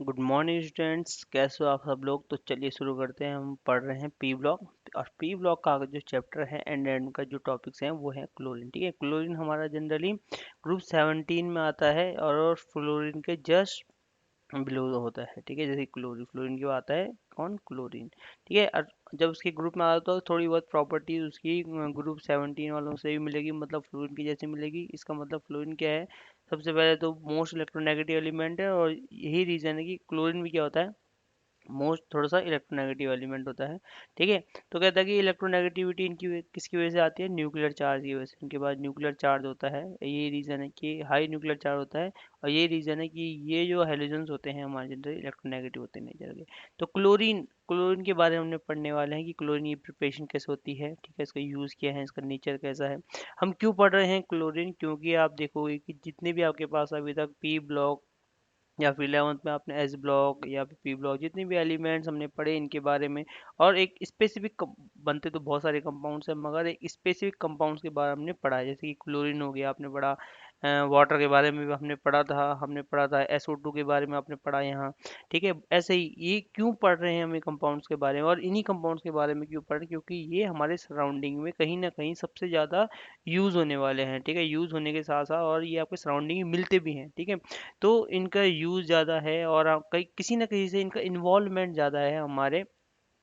Good morning students, कैसे हो आप सब लोग। तो चलिए शुरू करते हैं। हम पढ़ रहे हैं पी ब्लॉक, और पी ब्लॉक का जो चैप्टर है एंड का जो टॉपिक्स हैं वो है क्लोरीन। ठीक है, क्लोरीन हमारा जनरली ग्रुप 17 में आता है और फ्लोरीन के जस्ट बिलो होता है। ठीक है, जैसे क्लोरीन फ्लोरीन के बाद आता है कौन, क्लोरीन। ठीक है, और जब उसके ग्रुप में आता है तो थोड़ी बहुत प्रॉपर्टीज उसकी ग्रुप 17 वालों से भी मिलेगी, मतलब फ्लोरीन की जैसे मिलेगी। इसका मतलब फ्लोरीन क्या है, सबसे पहले तो मोस्ट इलेक्ट्रोनेगेटिव एलिमेंट है, और यही रीज़न है कि क्लोरीन भी क्या होता है, मोस्ट थोड़ा सा इलेक्ट्रोनेगेटिव एलिमेंट होता है। ठीक है, तो कहता है कि इलेक्ट्रोनेगेटिविटी इनकी किसकी वजह से आती है, न्यूक्लियर चार्ज की वजह से। इनके पास न्यूक्लियर चार्ज होता है, यही रीज़न है कि हाई न्यूक्लियर चार्ज होता है, और यही रीज़न है कि ये जो हेलोजन्स होते हैं हमारे जनरल इलेक्ट्रोनेगेटिव होते हैं नेचर के। तो क्लोरीन क्लोरीन के बारे में हमने पढ़ने वाले हैं कि क्लोरीन की प्रिपरेशन कैसे होती है। ठीक है, इसका यूज़ क्या है, इसका नेचर कैसा है। हम क्यों पढ़ रहे हैं क्लोरीन, क्योंकि आप देखोगे कि जितने भी आपके पास अभी तक पी ब्लॉक या फिर 11th में आपने एस ब्लॉक या फिर पी ब्लॉक जितने भी एलिमेंट्स हमने पढ़े इनके बारे में, और एक स्पेसिफिक बनते तो बहुत सारे कंपाउंड्स हैं, मगर एक स्पेसिफिक कंपाउंड्स के बारे में हमने पढ़ा है। जैसे कि क्लोरीन हो गया, आपने पढ़ा वाटर के बारे में भी हमने पढ़ा था SO2 के बारे में आपने पढ़ा यहाँ। ठीक है, ऐसे ही ये क्यों पढ़ रहे हैं हम कंपाउंड्स के बारे में, और इन्हीं कंपाउंड्स के बारे में क्यों पढ़ रहे हैं, क्योंकि ये हमारे सराउंडिंग में कहीं ना कहीं सबसे ज़्यादा यूज़ होने वाले हैं। ठीक है, यूज़ होने के साथ साथ और ये आपके सराउंडिंग में मिलते भी हैं। ठीक है, तो इनका यूज़ ज़्यादा है, और कहीं किसी न किसी से इनका इन्वॉल्वमेंट ज़्यादा है हमारे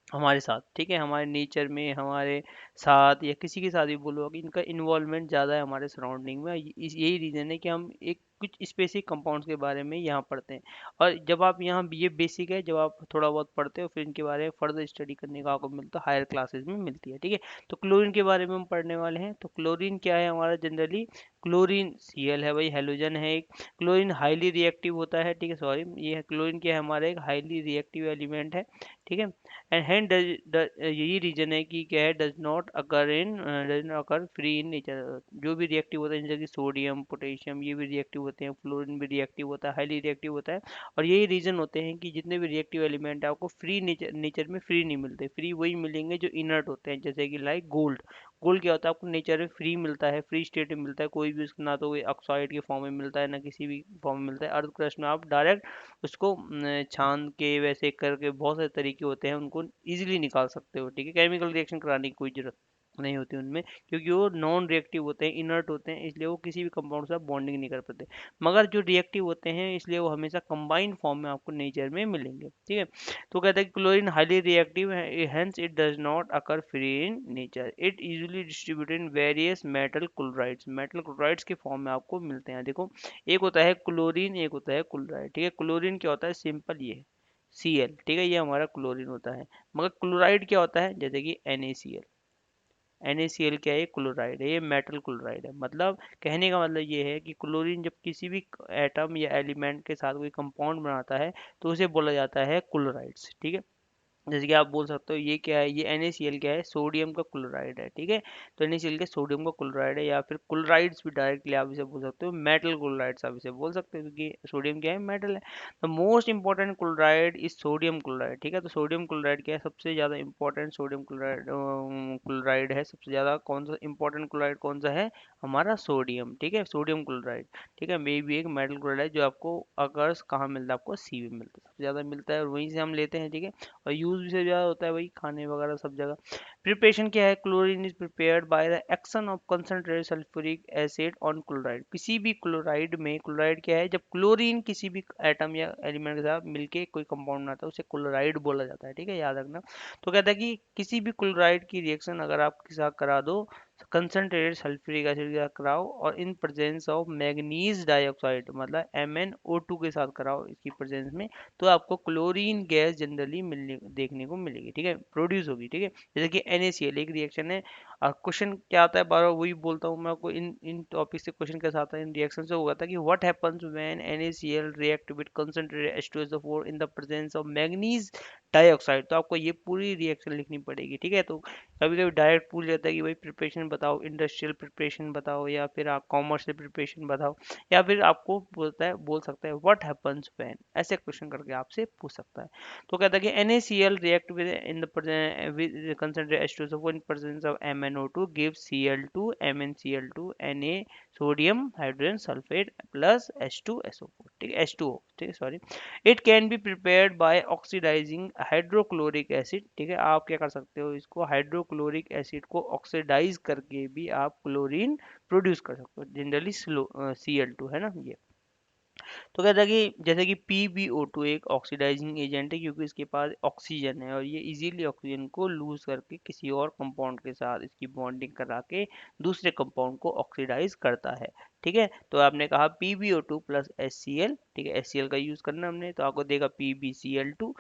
हमारे साथ। ठीक है, हमारे नेचर में, हमारे साथ, या किसी के साथ भी बोलो कि इनका इन्वॉल्वमेंट ज़्यादा है हमारे सराउंडिंग में। यही रीज़न है कि हम एक कुछ स्पेसिफिक कंपाउंड्स के बारे में यहाँ पढ़ते हैं। और जब आप यहाँ ये बेसिक है, जब आप थोड़ा बहुत पढ़ते हो फिर इनके बारे में फर्दर स्टडी करने का आपको मिलता है, हायर क्लासेस में मिलती है। ठीक है, तो क्लोरीन के बारे में हम पढ़ने वाले हैं। तो क्लोरीन क्या है हमारा जनरली, क्लोरीन Cl है भाई, हेलोजन है एक। क्लोरीन हाईली रिएक्टिव होता है। ठीक है, सॉरी, ये है क्लोरीन क्या है हमारा, एक हाईली रिएक्टिव एलिमेंट है। ठीक है, एंड हेंस यही रीजन है कि क्या है, does not occur free in nature. जो भी रिएक्टिव होता है जैसे कि सोडियम पोटेशियम ये भी रिएक्टिव होते हैं, फ्लोरीन भी रिएक्टिव होता है, हाईली रिएक्टिव होता है। और यही रीजन होते हैं कि जितने भी रिएक्टिव एलिमेंट है आपको फ्री नेचर में फ्री नहीं मिलते। फ्री वही मिलेंगे जो इनर्ट होते हैं, जैसे कि लाइक गोल्ड। गोल्ड क्या होता है, आपको नेचर में फ्री मिलता है, फ्री स्टेट में मिलता है। कोई भी उसका ना तो कोई ऑक्साइड के फॉर्म में मिलता है, ना किसी भी फॉर्म में मिलता है। अर्थ क्रस्ट में आप डायरेक्ट उसको छान के वैसे करके बहुत सारे तरीके होते हैं, उनको इजीली निकाल सकते हो। ठीक है, केमिकल रिएक्शन कराने की कोई जरूरत नहीं होती उनमें, क्योंकि वो नॉन रिएक्टिव होते हैं, इनर्ट होते हैं, इसलिए वो किसी भी कंपाउंड से बॉन्डिंग नहीं कर पाते। मगर जो रिएक्टिव होते हैं इसलिए वो हमेशा कंबाइंड फॉर्म में आपको नेचर में मिलेंगे। ठीक है, तो कहता है कि क्लोरीन हाईली रिएक्टिव है, hence it does not occur free in nature. It usually distributed in various metal chlorides. Metal chlorides के फॉर्म में आपको मिलते हैं। देखो, एक होता है क्लोरीन, एक होता है क्लोराइड। ठीक है, क्लोरीन क्या होता है, सिंपल ये Cl। ठीक है, ये हमारा क्लोरीन होता है। मगर क्लोराइड क्या होता है, जैसे कि NaCl। NaCl क्या है, ये क्लोराइड है, ये मेटल क्लोराइड है। मतलब कहने का मतलब ये है कि क्लोरीन जब किसी भी एटम या एलिमेंट के साथ कोई कंपाउंड बनाता है तो उसे बोला जाता है क्लोराइड्स। ठीक है, जैसे कि आप बोल सकते हो ये क्या है, ये NaCl क्या है, सोडियम का क्लोराइड है। ठीक है, तो NaCl के सोडियम का क्लोराइड है, या फिर क्लोराइड्स भी डायरेक्टली आप इसे बोल सकते हो, मेटल क्लोराइड्स आप इसे बोल सकते हो, क्योंकि सोडियम क्या है, मेटल है। The most important chloride is sodium chloride. ठीक है, तो सोडियम क्लोराइड क्या है, सबसे ज़्यादा इंपॉर्टेंट सोडियम क्लोराइड क्लोराइड है। सबसे ज़्यादा कौन सा इंपॉर्टेंट क्लोराइड कौन सा है, हमारा सोडियम। ठीक है, सोडियम क्लोराइड। ठीक है, मे भी एक मेटल क्लोराइड है जो आपको अगर कहाँ मिलता है, आपको सी में मिलता है, सबसे ज़्यादा मिलता है और वहीं से हम लेते हैं। ठीक है, और यूज़ भी से ज़्यादा होता है वही खाने वगैरह सब जगह। प्रिपरेशन क्या है, chlorine is prepared by the action of concentrated sulphuric acid on chloride. किसी भी क्लोराइड में, क्लोराइड क्या है, जब क्लोरीन किसी भी एटम या एलिमेंट के साथ मिलके कोई कंपाउंड बनाता है उसे क्लोराइड बोला जाता है। ठीक है, याद रखना। तो कहता है कि किसी भी क्लोराइड की रिएक्शन अगर आप के साथ करा दो, कंसंट्रेटेड सल्फ्यूरिक एसिड के साथ कराओ, और in presence of manganese dioxide मतलब MnO2 के साथ कराओ इसकी प्रेजेंस में, तो आपको क्लोरीन गैस जनरली मिलने देखने को मिलेगी। ठीक है, प्रोड्यूस होगी। ठीक है, जैसे कि NaCl एक रिएक्शन है। क्वेश्चन क्या आता है, बार बार वही बोलता हूँ मैं आपको, इन इन टॉपिक से क्वेश्चन कैसा आता है, इन रिएक्शन से होगा था कि what happens when NaCl react with concentrated H2SO4 in the presence of manganese dioxide. तो आपको ये पूरी रिएक्शन लिखनी पड़ेगी। ठीक है, तो कभी कभी डायरेक्ट पूछ जाता है कि भाई प्रिपरेशन बताओ, इंडस्ट्रियल प्रिपरेशन बताओ, या फिर आप कॉमर्शियल प्रिपरेशन बताओ, या फिर आपको बोल सकता है व्हाट हैपन्स व्हेन, ऐसे क्वेश्चन करके आपसे पूछ सकता है। तो कहता है कि NaCl react with in the with concentrate H2SO4 in presence of MnO2 gives Cl2 MnCl2 Na sodium hydrogen sulphate plus H2SO4, ठीक है, H2O, ठीक है, sorry. It can be prepared by oxidising hydrochloric acid, ठीक है, आप क्या कर सकते हो, इसको हाइड्रोक्लोरिक एसिड को ऑक्सीडाइज करके भी आप क्लोरीन प्रोड्यूस कर सकते हो, जनरली Cl2 है ना ये। तो कहता है कि जैसे कि PbO2 एक ऑक्सीडाइजिंग एजेंट है, क्योंकि इसके पास ऑक्सीजन है और ये इजीली ऑक्सीजन को लूज करके किसी और कंपाउंड के साथ इसकी बॉन्डिंग करा के दूसरे कंपाउंड को ऑक्सीडाइज करता है, ठीक है। तो आपने कहा PbO2 प्लस HCl, ठीक है, HCl का यूज करना हमने, तो आपको देगा PbCl2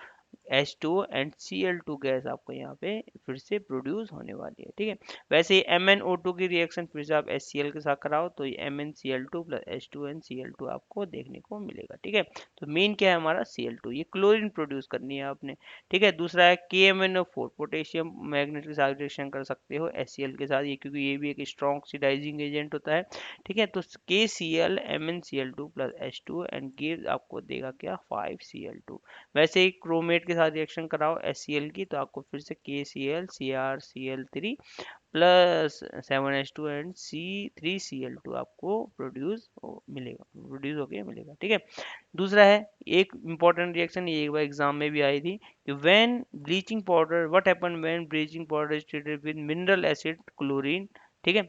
H2O and Cl2 gas आपको यहाँ पे फिर से प्रोड्यूस होने वाली है, ठीक है। वैसे ही MnO2 की रिएक्शन फिर से आप HCl के साथ कराओ तो ये MnCl2 प्लस H2N Cl2 आपको देखने को मिलेगा, ठीक है। तो मेन क्या है हमारा Cl2, ये क्लोरीन प्रोड्यूस करनी है आपने, ठीक है। दूसरा है KMnO4, पोटेशियम मैग्नेट के साथ रिएक्शन कर सकते हो HCl के साथ, ये क्योंकि ये भी एक स्ट्रॉन्ग ऑक्सीडाइजिंग एजेंट होता है, ठीक है। तो KCl MnCl2 plus H2 and give आपको देगा क्या 5Cl2। वैसे ही क्रोमेट के साथ रिएक्शन कराओ HCl की तो आपको फिर से KCl CrCl3 plus 7H2 and C3Cl2 आपको प्रोड्यूस होके मिलेगा, ठीक है। दूसरा है एक इंपॉर्टेंट रिएक्शन, ये एक बार एग्जाम में भी आई थी कि when bleaching powder, what happen when bleaching powder is treated with mineral acid chlorine, ठीक है।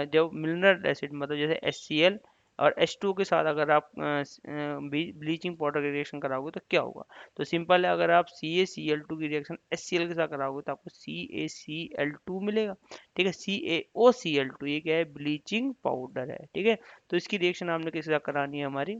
जब मिनरल एसिड मतलब जैसे HCl और H2 के साथ अगर आप ब्लीचिंग पाउडर की रिएक्शन कराओगे तो क्या होगा, तो सिंपल है, अगर आप CaCl2 की रिएक्शन HCl के साथ कराओगे तो आपको CaCl2 मिलेगा, ठीक है। CaOCl2 ये क्या है, ब्लीचिंग पाउडर है, ठीक है। तो इसकी रिएक्शन आपने किसके साथ करानी है हमारी,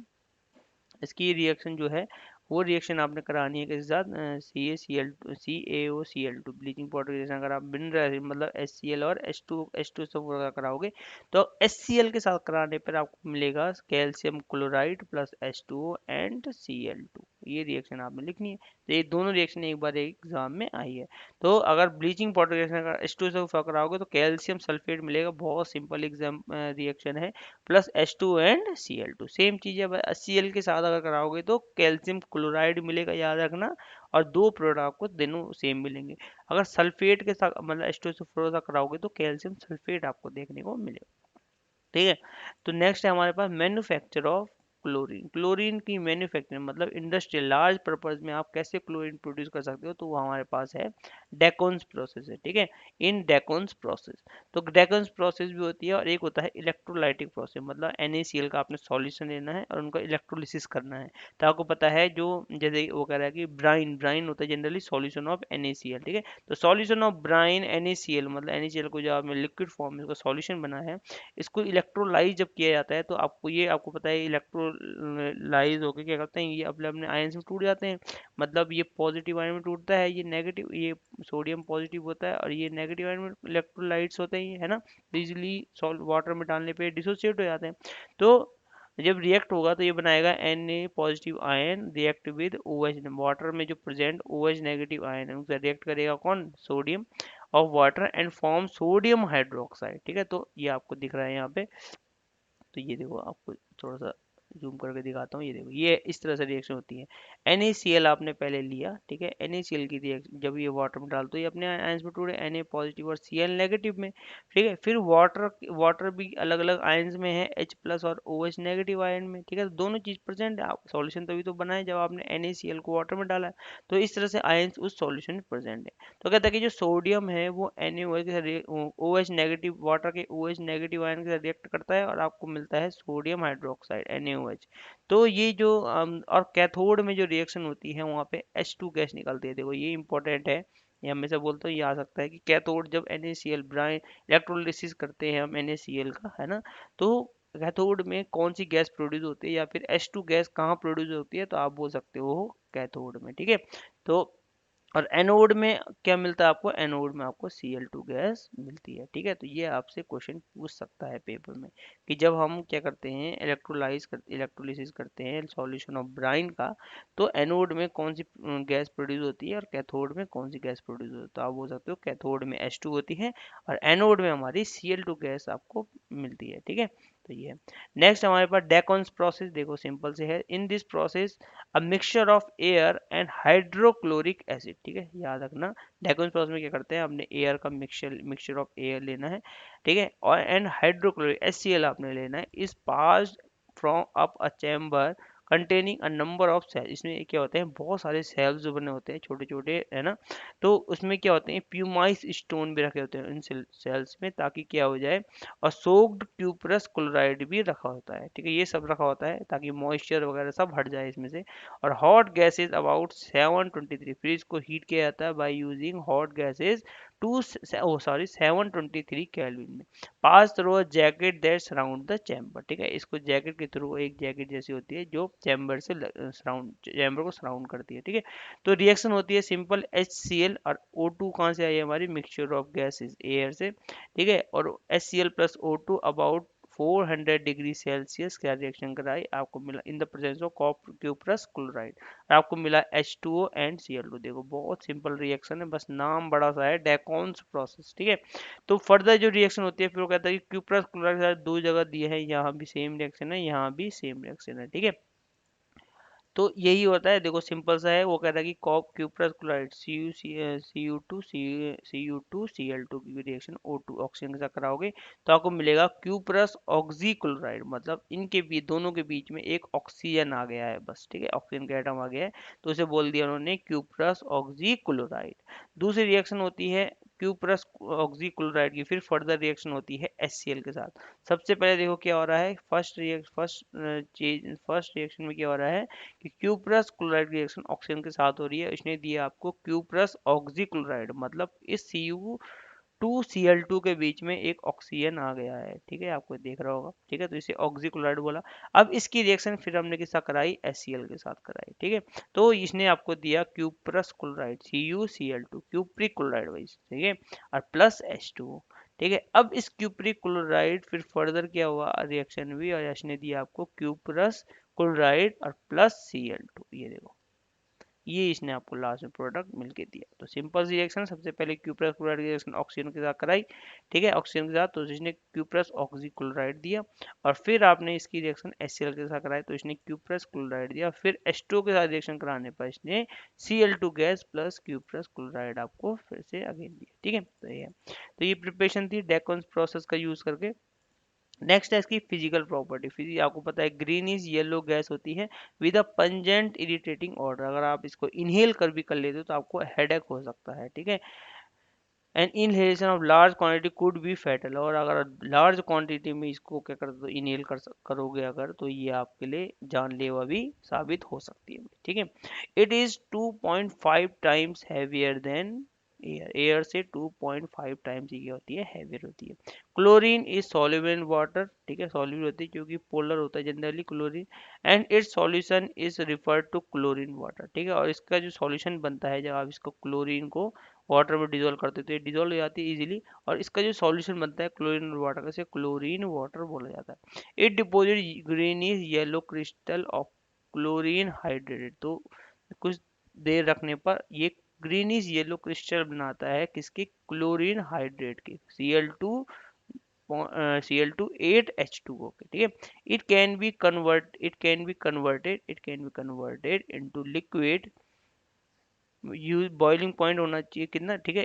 इसकी रिएक्शन जो है वो रिएक्शन आपने करानी है किसके साथ, CaCl2 ब्लीचिंग पाउडर रिएक्शन अगर आप मिनरल मतलब HCl और H2 सब कराओगे तो HCl के साथ कराने पर आपको मिलेगा calcium chloride plus H2O and Cl2, ये रिएक्शन आपने लिखनी है। तो ये दोनों रिएक्शन एक बार एग्जाम में आई है। तो अगर ब्लीचिंग पाउडर रिएक्शन अगर H2 से कराओगे तो कैल्शियम सल्फेट मिलेगा, बहुत सिंपल एग्जाम रिएक्शन है, plus H2 and Cl2। Same चीज़ है HCl के साथ अगर कराओगे तो कैल्शियम क्लोराइड मिलेगा, याद रखना, और दो प्रोडक्ट आपको दोनों सेम मिलेंगे। अगर सल्फेट के साथ मतलब H2SO4 कराओगे तो कैल्शियम सल्फेट आपको देखने को मिलेगा, ठीक है। तो नेक्स्ट है हमारे पास मैन्युफैक्चर ऑफ क्लोरीन। क्लोरीन की मैन्युफैक्चरिंग मतलब इंडस्ट्रियल लार्ज पर्पज में आप कैसे क्लोरीन प्रोड्यूस कर सकते हो, तो वो हमारे पास है डेकोन्स प्रोसेस है, ठीक है। इन डेकोन्स प्रोसेस, तो डेकोन्स प्रोसेस भी होती है और एक होता है इलेक्ट्रोलाइटिक प्रोसेस, मतलब NaCl का आपने सॉल्यूशन लेना है और उनका इलेक्ट्रोलिसिस करना है। तो आपको पता है जो जैसे वो कह रहा है कि ब्राइन ब्राइन होता है जनरली सॉल्यूशन ऑफ NaCl, ठीक है। तो सॉल्यूशन ऑफ ब्राइन NaCl मतलब NaCl को जो आपने लिक्विड फॉर्म में उसका सॉल्यूशन बना है, इसको इलेक्ट्रोलाइज जब किया जाता है तो आपको पता है इलेक्ट्रोलाइज होकर क्या करते हैं, ये अपने अपने आयंस में टूट जाते हैं। मतलब ये पॉजिटिव आयन में टूटता है, ये नेगेटिव, ये सोडियम पॉजिटिव होता है और ये नेगेटिव आयन में इलेक्ट्रोलाइट्स होते हैं, है ना। तो इजिली सॉल्ट वाटर में डालने पे डिसोसिएट हो जाते हैं। तो जब रिएक्ट होगा तो ये बनाएगा Na positive ion react with OH, water में जो प्रेजेंट OH नेगेटिव आयन है उनसे रिएक्ट करेगा कौन, sodium of water and form sodium hydroxide, ठीक है। तो ये आपको दिख रहा है यहाँ पे, तो ये देखो आपको थोड़ा सा जूम करके दिखाता हूँ, ये देखो ये इस तरह से रिएक्शन होती है। NaCl आपने पहले लिया, ठीक है, NaCl की रिएक्शन जब ये वाटर में डालते हो ये अपने आयंस में टूटे, Na पॉजिटिव और Cl नेगेटिव में, ठीक है। फिर वाटर वाटर भी अलग अलग आयंस में है, H प्लस और OH नेगेटिव आयन में, ठीक है। तो दोनों चीज प्रेजेंट है, आप सॉल्यूशन तभी तो बना है जब आपने NaCl को वाटर में डाला है। तो इस तरह से आयंस उस सॉल्यूशन में प्रेजेंट है। तो कहता है कि जो सोडियम है वो NaOH के साथ OH नेगेटिव वाटर के OH नेगेटिव आयन के साथ रिएक्ट करता है और आपको मिलता है सोडियम हाइड्रोक्साइड NaOH। तो ये जो और कैथोड में जो रिएक्शन होती है वहाँ पे H2 गैस निकलती है, देखो ये इंपॉर्टेंट है, ये हमेशा बोलते हैं, ये आ सकता है कि कैथोड जब NaCl ब्राइन इलेक्ट्रोलिसिस करते हैं हम NaCl का, है ना, तो कैथोड में कौन सी गैस प्रोड्यूस होती है या फिर H2 गैस कहाँ प्रोड्यूस होती है, तो आप बोल सकते हो कैथोड में, ठीक है। तो और एनोड में क्या मिलता है आपको, एनोड में आपको Cl2 गैस मिलती है। ठीक है, तो ये आपसे क्वेश्चन पूछ सकता है पेपर में कि जब हम क्या करते हैं, इलेक्ट्रोलिसिस करते हैं सॉल्यूशन ऑफ ब्राइन का, तो एनोड में कौन सी गैस प्रोड्यूस होती है और कैथोड में कौन सी गैस प्रोड्यूस होती है। तो आप बोल सकते हो कैथोड में H2 होती है और एनोड में हमारी Cl2 गैस आपको मिलती है। ठीक है, तो ये नेक्स्ट हमारे पास डेकोन्स प्रोसेस, देखो सिंपल से है। In this process a mixture of air and hydrochloric acid, ठीक है याद रखना, डाइकोन प्रोसेस में क्या करते हैं, हमने एयर का मिक्सचर ऑफ एयर लेना है, ठीक है, और एंड हाइड्रोक्लोरिक HCl आपने लेना है, इस pass from up a chamber containing a number of cell. इसमें क्या होते हैं, बहुत सारे सेल्स जो बने होते हैं छोटे छोटे, है ना, तो उसमें क्या होते हैं, प्यूमाइस स्टोन भी रखे होते हैं इन सेल्स में, ताकि क्या हो जाए, और सोक्ड क्यूप्रस क्लोराइड भी रखा होता है। ठीक है, ये सब रखा होता है ताकि मॉइस्चर वगैरह सब हट जाए इसमें से। और हॉट गैसेज अबाउट 723, फिर इसको हीट किया जाता है by using hot gases to 723 kelvin में, pass through a jacket that surround the chamber. ठीक है, इसको जैकेट के थ्रू, एक जैकेट जैसी होती है जो चैम्बर से सराउंड, चैम्बर को सराउंड करती है। ठीक है, तो रिएक्शन होती है सिंपल HCl और O2 कहाँ से आई है, हमारी मिक्सचर ऑफ गैसेज एयर से। ठीक है, और HCl plus O2 about 400 degree Celsius क्या रिएक्शन कराई, आपको मिला in the presence of cuprous chloride, आपको मिला H2O एंड Cl2। देखो बहुत सिंपल रिएक्शन है, बस नाम बड़ा सा है, डेकोन्स प्रोसेस। ठीक है, तो फर्दर जो रिएक्शन होती है, फिर वो कहता है कि क्यूप्रस क्लोराइड के साथ दो जगह दिए हैं, यहाँ भी सेम रिएक्शन है, यहाँ भी सेम रिएक्शन है। ठीक है, तो यही होता है, देखो सिंपल सा है, वो कहता है कि corp cuprous chloride Cu2 Cl2 की रिएक्शन O2 ऑक्सीजन के साथ कराओगे तो आपको मिलेगा क्यूप्रस ऑक्सी क्लोराइड, मतलब इनके बीच, दोनों के बीच में एक ऑक्सीजन आ गया है बस। ठीक है, ऑक्सीजन का एटम आ गया है, तो उसे बोल दिया उन्होंने क्यूप्रस ऑक्सी क्लोराइड। दूसरी रिएक्शन होती है क्यूप्रस ऑक्सी क्लोराइड की, फिर फर्दर रिएक्शन होती है HCl के साथ। सबसे पहले देखो क्या हो रहा है, फर्स्ट रिएक्शन में क्या हो रहा है कि क्यूप्रस क्लोराइड रिएक्शन ऑक्सीजन के साथ हो रही है, इसने दिया आपको क्यूप्रस ऑक्सी क्लोराइड, मतलब इस Cu2Cl2 के बीच में एक ऑक्सीजन आ गया है। ठीक है, आपको देख रहा होगा। ठीक है, तो इसे ऑक्सी क्लोराइड बोला। अब इसकी रिएक्शन फिर हमने किसका कराई, HCl के साथ कराई। ठीक है, तो इसने आपको दिया cuprous chloride CuCl2, cupric chloride wise. ठीक है, और प्लस H2O। ठीक है, अब इस क्यूप्रिक क्लोराइड फिर फर्दर क्या हुआ, रिएक्शन हुई और इसने दिया आपको क्यूप्रस क्लोराइड और प्लस Cl2। ये देखो, ये इसने आपको लास्ट में प्रोडक्ट मिलके दिया। तो सिंपल सी रिएक्शन, सबसे पहले क्यूप्रस क्लोराइड की रिएक्शन ऑक्सीजन के साथ कराई। ठीक है, ऑक्सीजन के साथ, तो इसने क्यूप्रस ऑक्सी क्लोराइड दिया, और फिर आपने इसकी रिएक्शन HCl के साथ कराई तो इसने क्यूप्रस क्लोराइड दिया, फिर H2O के साथ रिएक्शन कराने पर इसने Cl2 gas plus cuprous chloride आपको फिर से अगेन दिया। ठीक है, तो ये प्रिपरेशन थी डेकोन्स प्रोसेस का यूज करके। नेक्स्ट है इसकी फिजिकल प्रॉपर्टी। फिजिक आपको पता है ग्रीनिश येलो गैस होती है with a pungent irritating order, अगर आप इसको इनहेल कर भी कर लेते हो तो आपको हेडेक हो सकता है। ठीक है, and inhalation of large quantity could be fatal, और अगर लार्ज क्वांटिटी में इसको क्या करते हो, इनहेल करोगे अगर, तो ये आपके लिए जानलेवा भी साबित हो सकती है। ठीक है, it is 2.5 times heavier than air, air से 2.5 टाइम्स ये होती है, हैवियर होती है। Chlorine is soluble in water, ठीक है, सॉल्युबल होती है क्योंकि पोलर होता है generally chlorine, and its solution is referred to chlorine water. ठीक है, और इसका जो सॉल्यूशन बनता है जब आप इसको क्लोरीन को वाटर में डिजोल्व करते हैं तो ये डिजोल्व हो जाती है इजीली, और इसका जो सॉल्यूशन बनता है क्लोरीन वाटर का, इसे क्लोरीन वाटर बोला जाता है। It deposit greenish yellow crystal of chlorine hydrated, तो कुछ देर रखने पर ये ग्रीनिश येलो क्रिस्टल बनाता है किसके, क्लोरीन हाइड्रेट के, Cl2 8H2O के। ठीक है, it can be converted into liquid, use boiling point होना चाहिए कितना, ठीक है,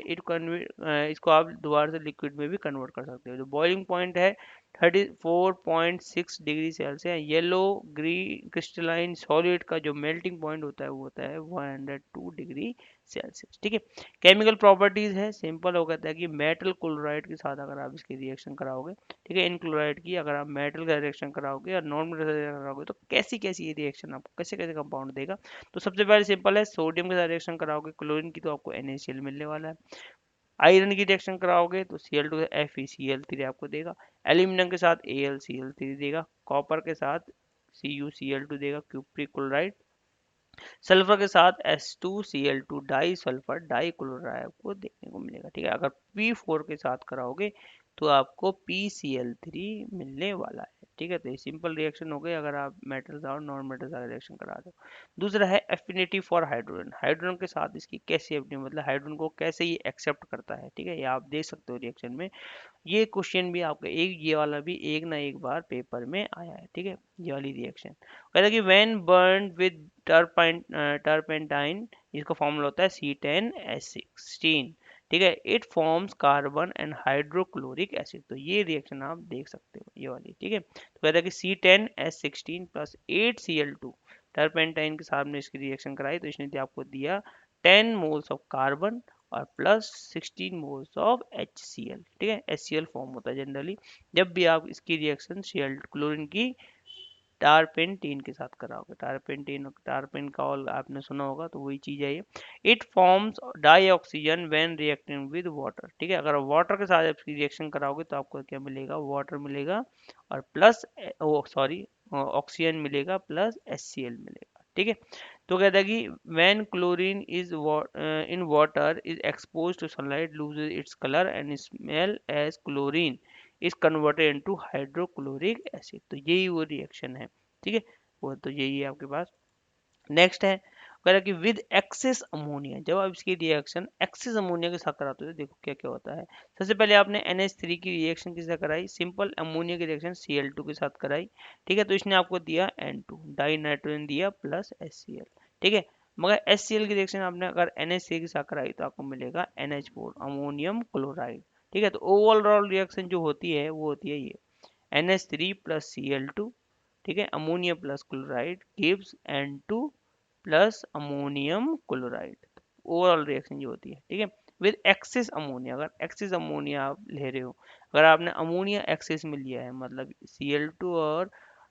इसको आप दोबारा से लिक्विड में भी कन्वर्ट कर सकते हो। जो बॉइलिंग पॉइंट है 34.6 degree Celsius, yellow green crystalline solid का जो मेल्टिंग पॉइंट होता है वो होता है 102 डिग्री सेल्सियस। ठीक है, केमिकल प्रॉपर्टीज है सिंपल, वो कहता है कि मेटल क्लोराइड के साथ अगर आप इसकी रिएक्शन कराओगे, ठीक है, इन क्लोराइड की अगर आप मेटल का रिएक्शन कराओगे और नॉन मेटल का रिएक्शन कराओगे तो कैसी कैसी ये रिएक्शन आपको कैसे कैसे कंपाउंड देगा। तो सबसे पहले सिंपल है, सोडियम के साथ रिएक्शन कराओगे क्लोरीन की तो आपको NaCl मिलने वाला है। आयरन की रिएक्शन कराओगे तो Cl2 FeCl3 आपको देगा। एल्यूमिनियम के साथ AlCl3 देगा। कॉपर के साथ CuCl2 देगा, क्यूप्रिक क्लोराइड। सल्फर के साथ H2Cl2 die sulphur die chloride आपको देखने को मिलेगा। ठीक है, अगर P4 के साथ कराओगे तो आपको PCl3 मिलने वाला है। ठीक है, तो ये सिंपल रिएक्शन हो गई अगर आप मेटल्स और नॉन मेटल्स का रिएक्शन करा दो। दूसरा है एफिनिटी फॉर हाइड्रोजन। हाइड्रोजन के साथ इसकी कैसी एफिनिटी, मतलब हाइड्रोजन को कैसे ये एक्सेप्ट करता है। ठीक है, ये आप देख सकते हो रिएक्शन में। ये क्वेश्चन भी आपका एक, ये वाला भी एक ना एक बार पेपर में आया है। ठीक है, ये वाली रिएक्शन कहता है कि व्हेन बर्न विद टर्पेंटाइन, इसका फॉर्मूला होता है C10H16। ठीक है, it forms carbon and hydrochloric acid. तो ये रिएक्शन आप देख सकते हो, ये वाली। ठीक है, तो कहता है कि C10H16 प्लस 8Cl2, टर्पेंटाइन के साथ में इसकी रिएक्शन कराई तो इसने आपको दिया 10 मोल्स ऑफ कार्बन और प्लस 16 मोल्स ऑफ HCl। ठीक है, HCl फॉर्म होता है जनरली जब भी आप इसकी रिएक्शन Cl क्लोरीन की टारपेंटीन के साथ कराओगे। टारपेंटीन, टारपेन का ऑल आपने सुना होगा, तो वही चीज है ये। It forms dioxygen when reacting with water. ठीक है, अगर वाटर के साथ इसकी रिएक्शन कराओगे तो आपको क्या मिलेगा, वाटर मिलेगा और प्लस सॉरी ऑक्सीजन मिलेगा प्लस HCl मिलेगा। ठीक है, तो कहता है कि when chlorine is in water is expose to sunlight loses its colour and smell as chlorine is converted into hydrochloric acid. तो यही वो रिएक्शन है। ठीक है, वो तो यही है आपके पास। नेक्स्ट है कह रहा कि विद एक्सेस अमोनिया, जब आप इसकी रिएक्शन एक्सेस अमोनिया के साथ कराते हो तो देखो क्या क्या होता है। सबसे पहले आपने NH3 की रिएक्शन किससे कराई, सिंपल अमोनिया की रिएक्शन Cl2 के साथ कराई। ठीक है, तो इसने आपको दिया N2 डाई नाइट्रोजन दिया प्लस HCl। ठीक है, मगर HCl की रिएक्शन आपने अगर NH3 के साथ कराई तो आपको मिलेगा NH4 अमोनियम क्लोराइड। ठीक है, तो ओवरऑल रिएक्शन जो होती है वो होती है ये NH3 प्लस Cl2, ठीक है, ammonia plus chloride gives N2 plus ammonium chloride. Overall reaction जो होती है। ठीक है, विद एक्सेस अमोनिया, अगर एक्सेस अमोनिया आप ले रहे हो, अगर आपने अमोनिया एक्सेस में लिया है मतलब Cl2 और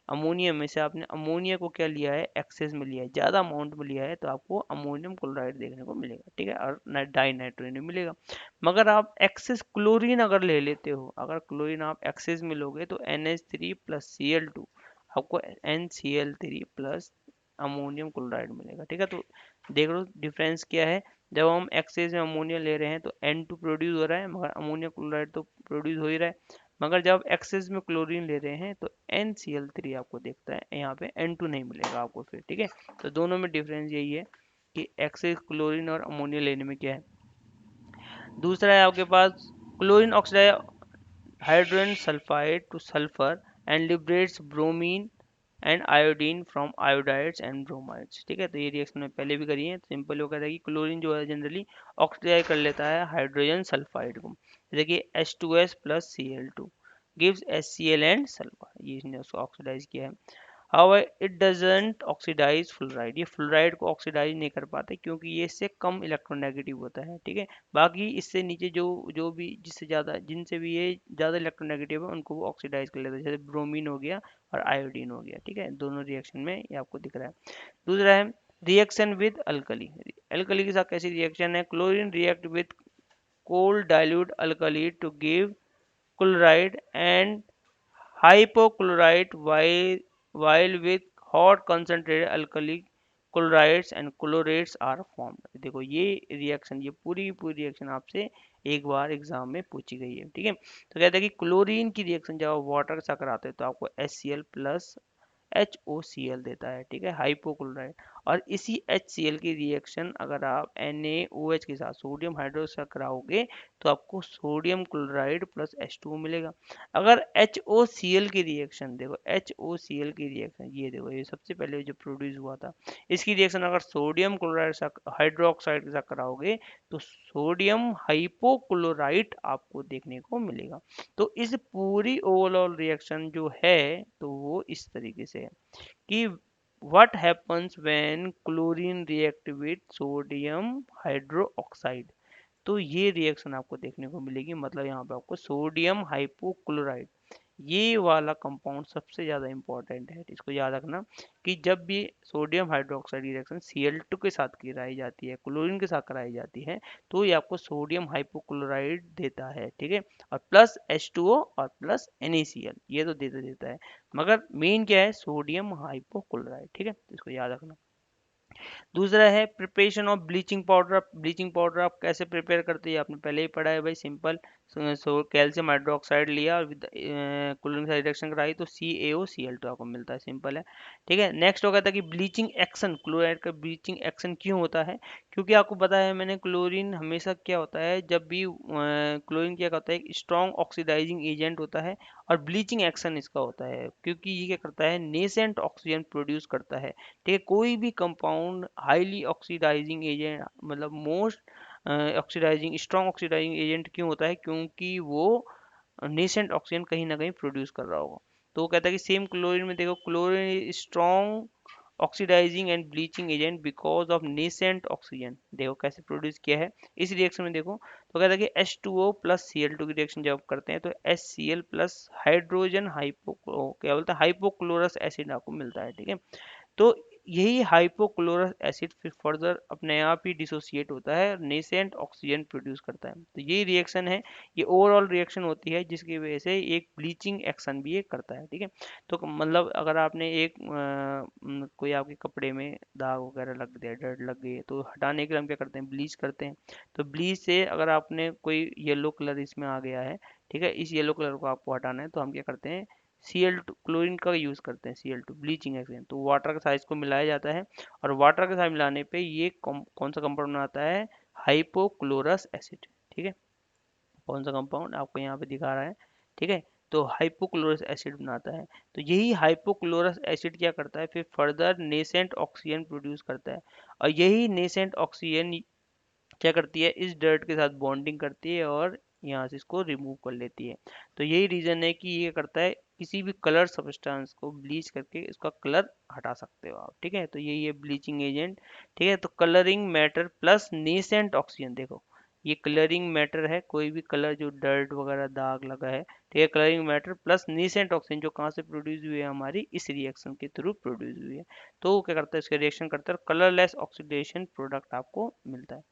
अमोनिया में से आपने अमोनिया को क्या लिया है, एक्सेस में लिया है, ज़्यादा अमाउंट में लिया है, तो आपको अमोनियम क्लोराइड देखने को मिलेगा। ठीक है, और डाई नाइट्रोजन मिलेगा। मगर आप एक्सेस क्लोरीन अगर ले लेते हो, अगर क्लोरीन आप एक्सेस में लोगे तो NH3 प्लस Cl2 आपको NCl3 प्लस अमोनियम क्लोराइड मिलेगा। ठीक है, तो देख लो डिफरेंस क्या है। जब हम एक्सेस में अमोनिया ले रहे हैं तो N2 प्रोड्यूस हो रहा है मगर अमोनिया क्लोराइड तो प्रोड्यूस हो ही रहा है। मगर जब एक्सेस में क्लोरीन ले रहे हैं तो NCl3 आपको देखता है, यहाँ पे N2 नहीं मिलेगा आपको फिर। ठीक है, तो दोनों में डिफरेंस यही है कि एक्सेस क्लोरीन और अमोनिया लेने में क्या है। दूसरा है आपके पास chlorine oxide hydrogen sulphide to sulphur and liberates bromine and iodine from iodides and bromides. ठीक है, तो ये रिएक्शन में पहले भी करी है। सिंपल वो कहता है कि क्लोरीन जो है जनरली ऑक्सीडाइज कर लेता है हाइड्रोजन सल्फाइड को, जैसे कि H2S plus Cl2 gives HCl and sulphur, ये इसने उसको ऑक्सीडाइज किया है। However, it doesn't oxidize fluoride, ये फ्लोराइड को ऑक्सीडाइज नहीं कर पाते क्योंकि ये इससे कम इलेक्ट्रोनेगेटिव होता है। ठीक है, बाकी इससे नीचे जो जो भी जिससे ज़्यादा जिनसे भी ये ज़्यादा इलेक्ट्रोनेगेटिव है उनको वो ऑक्सीडाइज कर लेता है, जैसे ब्रोमीन हो गया और आयोडीन हो गया। ठीक है, दोनों रिएक्शन में ये आपको दिख रहा है। दूसरा है रिएक्शन विद अल्कली। अल्कली के साथ कैसी रिएक्शन है, chlorine react with cold dilute alkali to give chloride and hypochlorite while with hot concentrated alkali chlorides and chlorates are formed। देखो ये रिएक्शन, ये पूरी की पूरी रिएक्शन आपसे एक बार एग्जाम में पूछी गई है। ठीक है, तो कहते हैं कि क्लोरीन की रिएक्शन जब आप वाटर के साथ कराते हैं तो आपको HCl प्लस HOCl देता है। ठीक है, हाइपोक्लोराइड। और इसी HCl की रिएक्शन अगर आप NaOH के साथ सोडियम हाइड्रोक्साइड कराओगे तो आपको सोडियम क्लोराइड प्लस H2O मिलेगा। अगर HOCl की रिएक्शन देखो, HOCl की रिएक्शन ये देखो, ये सबसे पहले जो प्रोड्यूस हुआ था, इसकी रिएक्शन अगर सोडियम क्लोराइड हाइड्रोक्साइड के साथ कराओगे तो सोडियम हाइपोक्लोराइट आपको देखने को मिलेगा। तो इस पूरी ओवरऑल रिएक्शन जो है तो वो इस तरीके से है कि what happens when chlorine react with sodium hydroxide। तो ये रिएक्शन आपको देखने को मिलेगी, मतलब यहाँ पे आपको सोडियम हाइपोक्लोराइड ये वाला कंपाउंड सबसे ज़्यादा इंपॉर्टेंट है। इसको याद रखना कि जब भी सोडियम हाइड्रोक्साइड रिएक्शन Cl2 के साथ कराई जाती है, क्लोरीन के साथ कराई जाती है, तो ये आपको सोडियम हाइपोक्लोराइड देता है। ठीक है, और प्लस H2O और प्लस NaCl ये तो देता देता है, मगर मेन क्या है, सोडियम हाइपोक्लोराइड। ठीक है, तो इसको याद रखना। दूसरा है preparation of bleaching powder. Bleaching powder आप कैसे प्रिपेयर करते हैं आपने पहले ही पढ़ा है भाई, सिंपल। सो कैल्शियम हाइड्रोक्साइड लिया और विद क्लोरीन के साथ रिएक्शन कराई तो CaOCl2 आपको मिलता है, सिंपल है। ठीक है, नेक्स्ट हो गया था कि ब्लीचिंग एक्शन, क्लोराइड का ब्लीचिंग एक्शन क्यों होता है? क्योंकि आपको पता है मैंने, क्लोरीन हमेशा क्या होता है, जब भी क्लोरीन क्या होता है, एक स्ट्रॉन्ग ऑक्सीडाइजिंग एजेंट होता है और ब्लीचिंग एक्शन इसका होता है क्योंकि ये क्या करता है, नेसेंट ऑक्सीजन प्रोड्यूस करता है। ठीक है, कोई भी कंपाउंड हाईली ऑक्सीडाइजिंग एजेंट, मतलब most oxidising, strong oxidising agent क्यों होता है? क्योंकि वो नेसेंट ऑक्सीजन कहीं ना कहीं प्रोड्यूस कर रहा होगा। तो वो कहता है कि सेम क्लोरीन में देखो, chlorine strong oxidising and bleaching agent because of nascent oxygen. देखो कैसे प्रोड्यूस किया है इस रिएक्शन में, देखो तो कहता है कि H2O प्लस Cl2 की रिएक्शन जब करते हैं तो HCl प्लस हाइड्रोजन हाइपो, क्या बोलते हैं, हाइपोक्लोरस एसिड आपको मिलता है। ठीक है, तो यही हाइपोक्लोरस एसिड फिर फर्दर अपने आप ही डिसोसिएट होता है और नेसेंट ऑक्सीजन प्रोड्यूस करता है। तो यही रिएक्शन है, ये ओवरऑल रिएक्शन होती है जिसकी वजह से एक ब्लीचिंग एक्शन भी ये करता है। ठीक है, तो मतलब अगर आपने एक कोई आपके कपड़े में दाग वगैरह लग गया, डर्ट लग गई है, तो हटाने के लिए हम क्या करते हैं, ब्लीच करते हैं। तो ब्लीच से अगर आपने कोई येलो कलर इसमें आ गया है, ठीक है, इस येलो कलर को आपको हटाना है, तो हम क्या करते हैं, Cl2 क्लोरीन का यूज़ करते हैं, Cl2 ब्लीचिंग एजेंट। तो वाटर के साथ इसको मिलाया जाता है और वाटर के साथ मिलाने पे ये कौन सा कंपाउंड आता है, हाइपोक्लोरस एसिड। ठीक है, कौन सा कंपाउंड आपको यहाँ पे दिखा रहा है, ठीक है, तो हाइपोक्लोरस एसिड बनाता है। तो यही हाइपोक्लोरस एसिड क्या करता है, फिर फर्दर नेसेंट ऑक्सीजन प्रोड्यूस करता है और यही नेसेंट ऑक्सीजन क्या करती है, इस डर्ट के साथ बॉन्डिंग करती है और यहाँ से इसको रिमूव कर लेती है। तो यही रीजन है कि ये करता है, किसी भी कलर सब्सटेंस को ब्लीच करके इसका कलर हटा सकते हो आप। ठीक है, तो यही है ब्लीचिंग एजेंट। ठीक है, तो colouring matter plus nascent oxygen, देखो ये कलरिंग मैटर है, कोई भी कलर जो डर्ट वगैरह दाग लगा है, ठीक है, colouring matter plus nascent oxygen जो कहाँ से प्रोड्यूस हुई है, हमारी इस रिएक्शन के थ्रू प्रोड्यूस हुई है। तो वो क्या करता है, इसके रिएक्शन करता है, कलरलेस ऑक्सीडेशन प्रोडक्ट आपको मिलता है।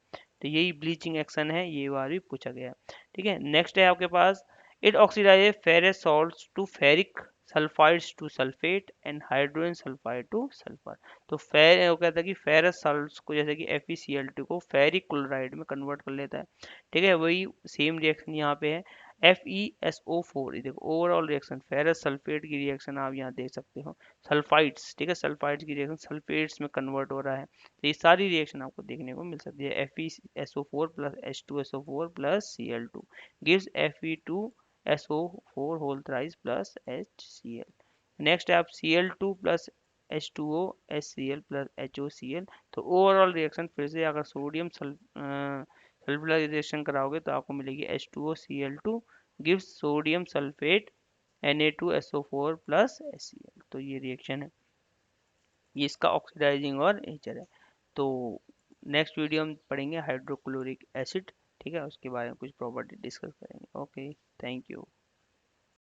तो यही ब्लीचिंग एक्शन है, ये बार भी पूछा गया। ठीक है, नेक्स्ट है आपके पास, it oxidise ferrous salts to ferric sulphides to sulphate and hydrogen sulphide to sulphur. तो फेर वो कहता है कि फेरस सॉल्ट्स को, जैसे कि FeCl2 को फेरिक क्लोराइड में कन्वर्ट कर लेता है। ठीक है, वही सेम रिएक्शन यहाँ पे है, FeSO4। ये देखो ओवरऑल रिएक्शन, फेरस सल्फेट की रिएक्शन आप यहाँ देख सकते हो, सल्फाइड्स, ठीक है, सल्फाइड्स की रिएक्शन सल्फेट्स में कन्वर्ट हो रहा है। तो ये सारी रिएक्शन आपको देखने को मिल सकती है। FeSO4 plus H2SO4 plus Cl2 gives Fe2SO4 whole thrice plus HCl। Next है आप Cl2 plus H2O HCl plus HOCl। तो ओवरऑल रिएक्शन फिर से अगर सोडियम सल्फ्यूरिक रिएक्शन कराओगे तो आपको मिलेगी H2OCl2 gives sodium sulphate Na2SO4 plus HCl। तो ये रिएक्शन है, ये इसका ऑक्सीडाइजिंग और नेचर है। तो नेक्स्ट वीडियो हम पढ़ेंगे हाइड्रोक्लोरिक एसिड। ठीक है, उसके बारे में कुछ प्रॉपर्टी डिस्कस करेंगे। Okay, thank you.